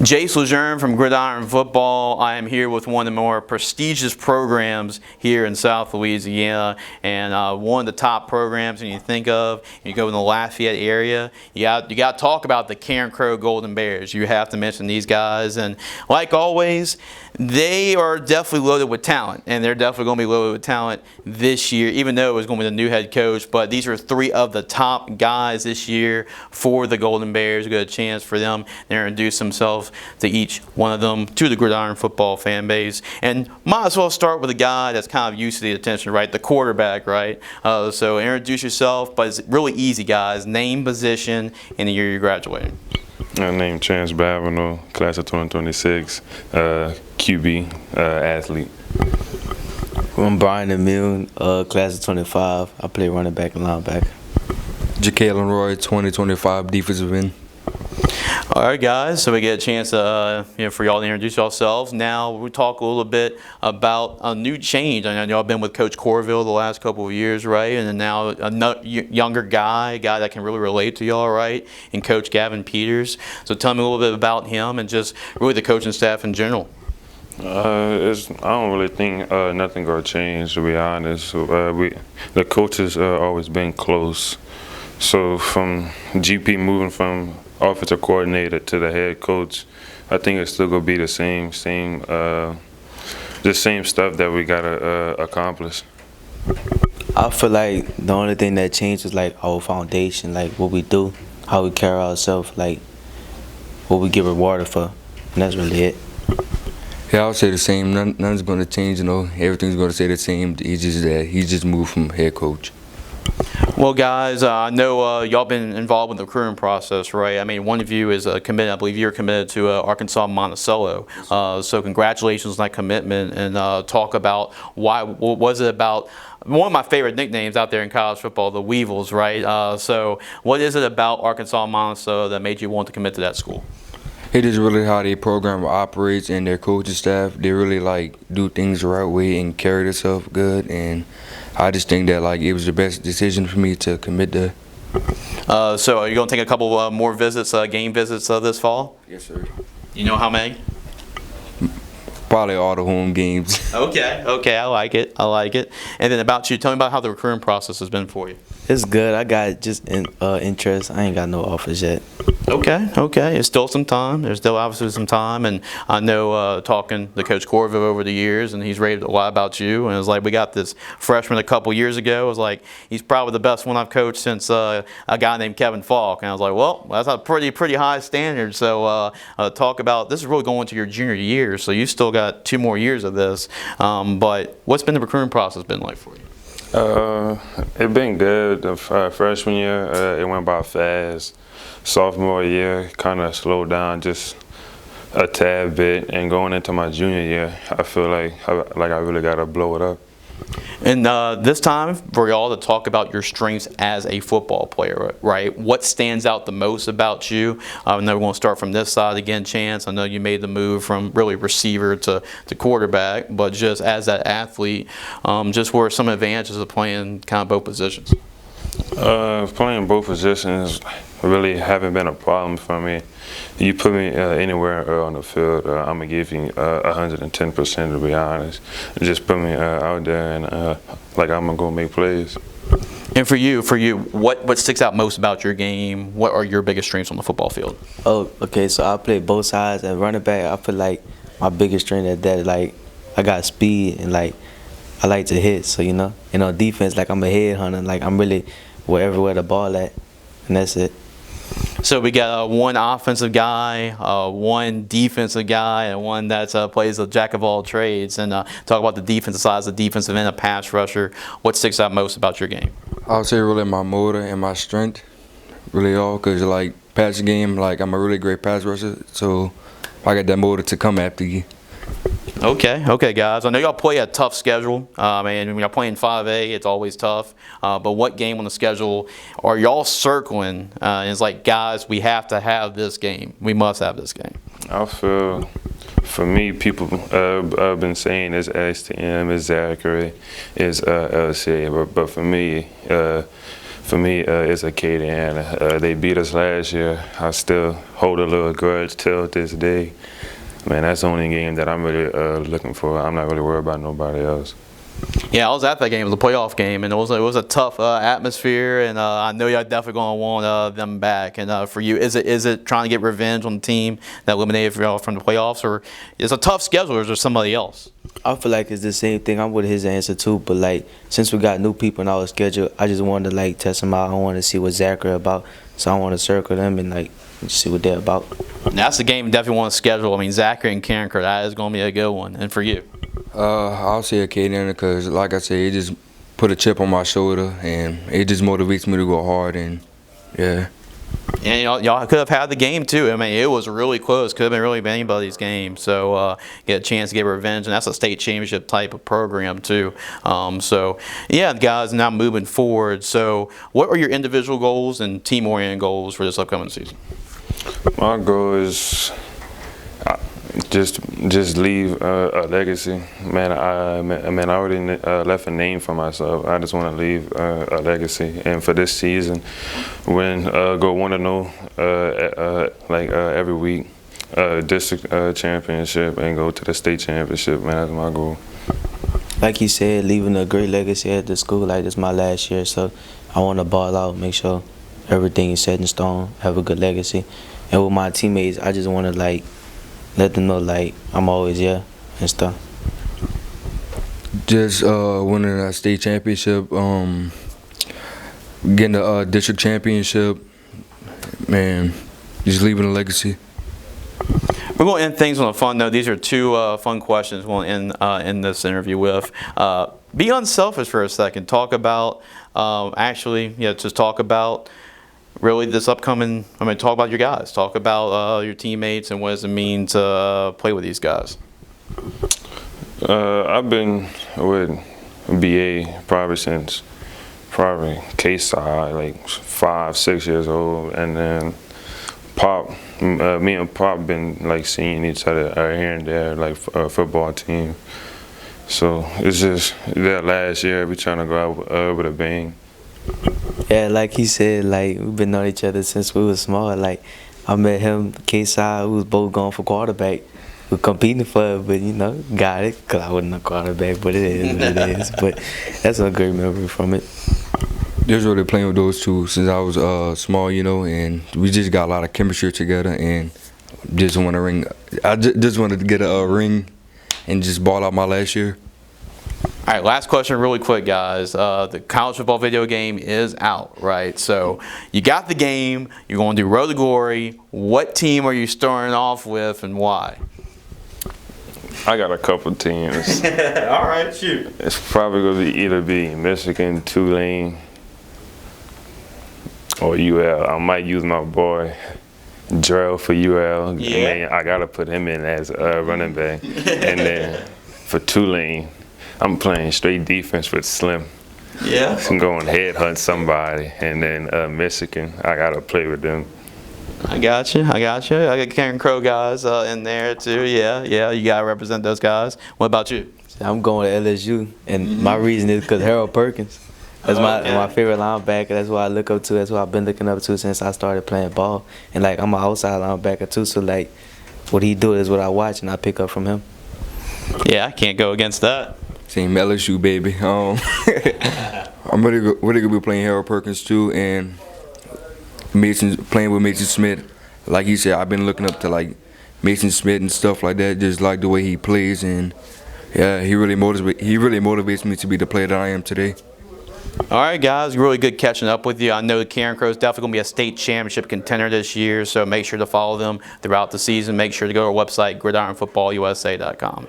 Jace Lejeune from Gridiron Football. I am here with one of the more prestigious programs here in South Louisiana, and one of the top programs when you think of, you go in the Lafayette area, you got to talk about the Carencro Golden Bears. You have to mention these guys, and like always, they are definitely loaded with talent, and they're definitely going to be loaded with talent this year, even though it was going to be the new head coach. But these are three of the top guys this year for the Golden Bears. We got a chance for them to introduce themselves to each one of them, to the Gridiron Football fan base. And might as well start with a guy that's kind of used to the attention, right? The quarterback, right? So introduce yourself, but it's really easy, guys. Name, position, and the year you're graduating. My name Chance Babineau, class of 2026, QB, athlete. I'm Brian Emile, class of 25. I play running back and linebacker. Jacalyn Roy, 2025 defensive end. All right, guys. So we get a chance to, for y'all to introduce yourselves. Now we talk a little bit about a new change. I know y'all been with Coach Corville the last couple of years, right? And then now a younger guy, a guy that can really relate to y'all, right? And Coach Gavin Peters. So tell me a little bit about him and just really the coaching staff in general. I don't really think nothing gonna change, to be honest. The coaches always been close. So from GP moving from offensive coordinator to the head coach, I think it's still gonna be the same stuff that we gotta accomplish. I feel like the only thing that changed was like our foundation, like what we do, how we carry ourselves, like what we get rewarded for, and that's really it. Yeah, I would say the same. Nothing's going to change, everything's going to stay the same. It's just that he just moved from head coach. Well, guys, I know y'all been involved with the recruiting process, right? I mean, one of you is committed. I believe you're committed to Arkansas Monticello. So congratulations on that commitment, and talk about what was it about one of my favorite nicknames out there in college football, the Weevils, right? So what is it about Arkansas Monticello that made you want to commit to that school? It is really how their program operates and their coaching staff. They really do things the right way and carry themselves good, and I just think that it was the best decision for me to commit there. So are you going to take a couple more visits, game visits this fall? Yes, sir. You know how many? Probably all the home games. Okay, I like it. And then about you, tell me about how the recruiting process has been for you. It's good. I got just interest. I ain't got no offers yet. Okay. There's still some time. There's still obviously some time, and I know talking to Coach Corville over the years, and he's raved a lot about you. And it was like we got this freshman a couple years ago. It was like he's probably the best one I've coached since a guy named Kevin Falk. And I was like, well, that's a pretty high standard. So talk about this is really going to your junior year, so you still got 2 more years of this. But what's been the recruiting process been like for you? It been good. The freshman year, it went by fast. Sophomore year, kind of slowed down just a tad bit, and going into my junior year, I feel like I really gotta blow it up. And this time, for y'all to talk about your strengths as a football player, right? What stands out the most about you? I know we're going to start from this side again, Chance. I know you made the move from really receiver to quarterback, but just as that athlete, just what are some advantages of playing kind of both positions? Playing both positions really haven't been a problem for me. You put me anywhere on the field, I'm gonna give you 110%, to be honest. Just put me out there, and I'm gonna go make plays. And for you, what sticks out most about your game? What are your biggest strengths on the football field? Oh, okay. So I play both sides. At running back, I feel like my biggest strength is that I got speed and I like to hit. So and on defense, I'm a headhunter. I'm really where the ball at, and that's it. So we got one offensive guy, one defensive guy, and one that plays a jack of all trades. And talk about the defensive side as a defensive end, a pass rusher. What sticks out most about your game? I would say really my motor and my strength, really all, because passing game, I'm a really great pass rusher, so I got that motor to come after you. Okay, guys. I know y'all play a tough schedule, and when y'all playing 5A, it's always tough. But what game on the schedule are y'all circling? And it's like, guys, we have to have this game. We must have this game. I feel, for me, people have been saying it's STM, it's Zachary, it's LCA, but for me, it's Acadiana. They beat us last year. I still hold a little grudge till this day. Man, that's the only game that I'm really looking for. I'm not really worried about nobody else. Yeah, I was at that game. It was a playoff game, and it was a tough atmosphere. And I know you're definitely going to want them back. And for you, is it trying to get revenge on the team that eliminated y'all from the playoffs, or it's a tough schedule, or is there somebody else? I feel like it's the same thing. I'm with his answer too, but like since we got new people in our schedule, I just wanted to like test them out. I want to see what Zachary about, so I want to circle them and like see what they're about. That's the game you definitely want to schedule. I mean, Zachary and Carencro, that is going to be a good one. And for you? I'll say Acadiana because, like I said, it just put a chip on my shoulder and it just motivates me to go hard and yeah. And y'all could have had the game too. I mean, it was really close. Could have been really anybody's game. So get a chance to get revenge, and that's a state championship type of program too. So yeah, guys, now moving forward. So what are your individual goals and team-oriented goals for this upcoming season? My goal is just leave a legacy. Man, I already left a name for myself. I just want to leave a legacy. And for this season, go 1-0 every week, district championship, and go to the state championship. Man, that's my goal. Like he said, leaving a great legacy at the school. Like this is my last year, so I want to ball out, make sure everything is set in stone, have a good legacy. And with my teammates, I just want to like let them know like I'm always here and stuff. Just winning a state championship, getting a district championship, man, just leaving a legacy. We're going to end things on a fun note. These are two fun questions we'll end this interview with. Be unselfish for a second. Talk about, just talk about really this upcoming, talk about your guys. Talk about your teammates and what does it mean to play with these guys. I've been with BA probably since K-Side, like 5, 6 years old, and then Pop, me and Pop been like seeing each other here and there, like a football team. So it's just that last year we trying to go out with a bang. Yeah, like he said, like we've been knowing each other since we was small. Like I met him, K-Side, we was both going for quarterback. We're competing for it, but got it, because I wasn't a quarterback, but it is what it is. But that's a great memory from it. Just really playing with those two since I was small, and we just got a lot of chemistry together and just want a ring. I just wanted to get a ring and just ball out my last year. All right, last question really quick, guys. The college football video game is out, right? So you got the game. You're going to do Road to Glory. What team are you starting off with and why? I got a couple teams. All right, shoot. It's probably going to either be Michigan, Tulane, or UL. I might use my boy Drell for UL. Yeah. Man, I got to put him in as a running back. And then for Tulane, I'm playing straight defense with Slim. Yeah. I'm going head hunt somebody. And then Michigan, I got to play with them. I got you. I got Carencro guys in there too. Yeah, you got to represent those guys. What about you? I'm going to LSU, and my reason is because Harold Perkins. That's my favorite linebacker. That's what I look up to. That's what I've been looking up to since I started playing ball. And like I'm an outside linebacker too, so like what he do is what I watch and I pick up from him. Yeah, I can't go against that. Team LSU, baby. I'm really gonna be playing Harold Perkins too, and playing with Mason Smith. Like he said, I've been looking up to like Mason Smith and stuff like that. Just like the way he plays, and yeah, he really motivates me to be the player that I am today. All right, guys, really good catching up with you. I know Carencro is definitely going to be a state championship contender this year, so make sure to follow them throughout the season. Make sure to go to our website, gridironfootballusa.com.